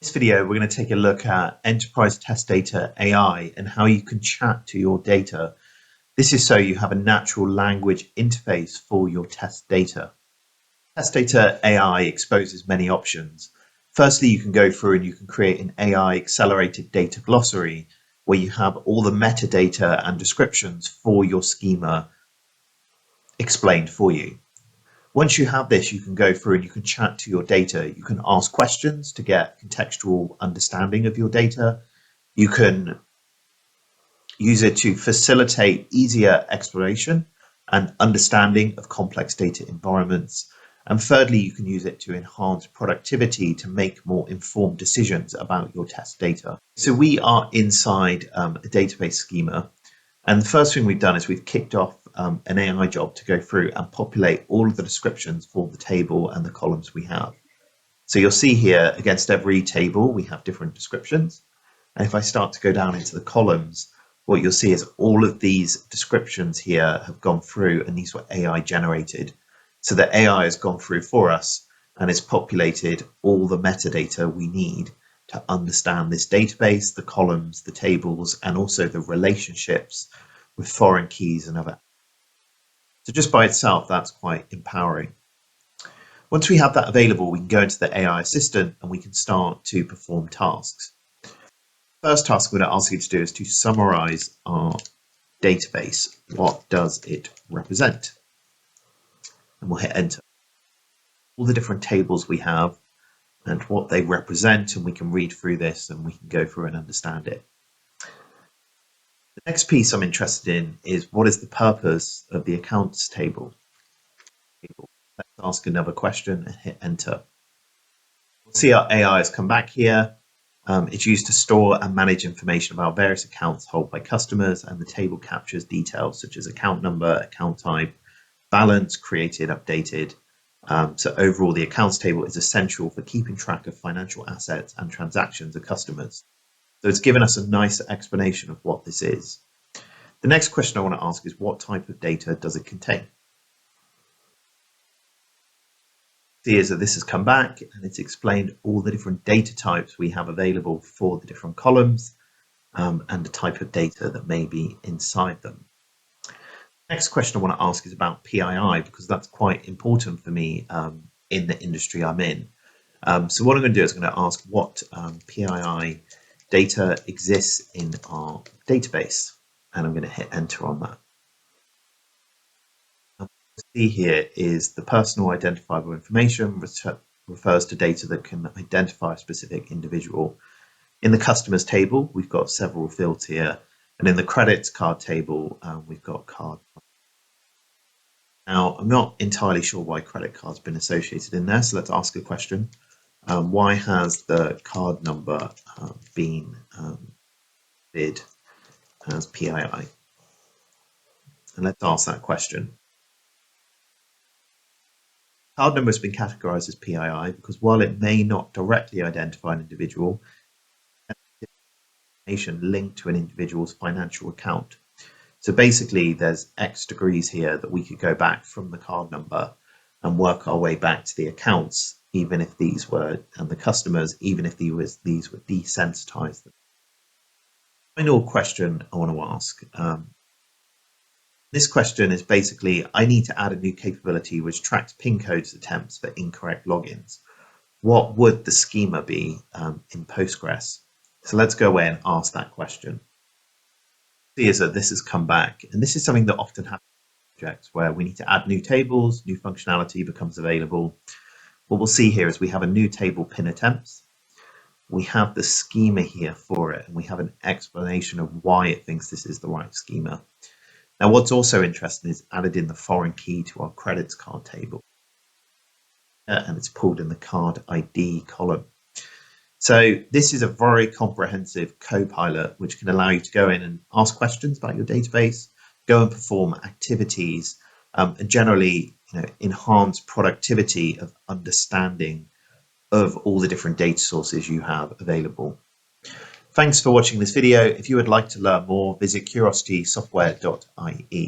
In this video, we're going to take a look at enterprise test data AI and how you can chat to your data. This is so you have a natural language interface for your test data. Test data AI exposes many options. Firstly, you can go through and you can create an AI accelerated data glossary where you have all the metadata and descriptions for your schema explained for you. Once you have this, you can go through and you can chat to your data. You can ask questions to get contextual understanding of your data. You can use it to facilitate easier exploration and understanding of complex data environments. And thirdly, you can use it to enhance productivity to make more informed decisions about your test data. So we are inside a database schema. And the first thing we've done is we've kicked off an AI job to go through and populate all of the descriptions for the table and the columns we have. So you'll see here against every table, we have different descriptions. And if I start to go down into the columns, what you'll see is all of these descriptions here have gone through, and these were AI generated. So the AI has gone through for us and has populated all the metadata we need to understand this database, the columns, the tables, and also the relationships with foreign keys and other. So just by itself, that's quite empowering. Once we have that available, we can go into the AI assistant and we can start to perform tasks. First task I'm going to ask you to do is to summarize our database. What does it represent? And we'll hit enter. All the different tables we have and what they represent, and we can read through this and we can go through and understand it. The next piece I'm interested in is what is the purpose of the accounts table? Let's ask another question and hit enter. We'll see our AI has come back here. It's used to store and manage information about various accounts held by customers, and the table captures details such as account number, account type, balance, created, updated. So overall, the accounts table is essential for keeping track of financial assets and transactions of customers. So it's given us a nice explanation of what this is. The next question I want to ask is what type of data does it contain? See is that this has come back and it's explained all the different data types we have available for the different columns and the type of data that may be inside them. Next question I want to ask is about PII, because that's quite important for me in the industry I'm in. So what I'm going to do is I'm going to ask what PII data exists in our database, and I'm going to hit enter on that. What you see here is the personal identifiable information refers to data that can identify a specific individual. In the customers table, we've got several fields here. And in the credits card table, we've got card. Now, I'm not entirely sure why credit card's been associated in there, so let's ask a question. Why has the card number been bid as PII? And let's ask that question. Card number has been categorized as PII because while it may not directly identify an individual, information linked to an individual's financial account. So basically there's X degrees here that we could go back from the card number and work our way back to the accounts, even if these were, and the customers, even if these were desensitized. Final question I want to ask. This question is basically, I need to add a new capability which tracks PIN codes attempts for incorrect logins. What would the schema be in Postgres? So let's go away and ask that question. See is that this has come back, and this is something that often happens in projects where we need to add new tables, new functionality becomes available. What we'll see here is we have a new table PIN attempts. We have the schema here for it, and we have an explanation of why it thinks this is the right schema. Now, what's also interesting is added in the foreign key to our credits card table, and it's pulled in the card ID column. So this is a very comprehensive co-pilot which can allow you to go in and ask questions about your database, go and perform activities, and generally enhance productivity of understanding of all the different data sources you have available. Thanks for watching this video. If you would like to learn more, visit curiositysoftware.ie.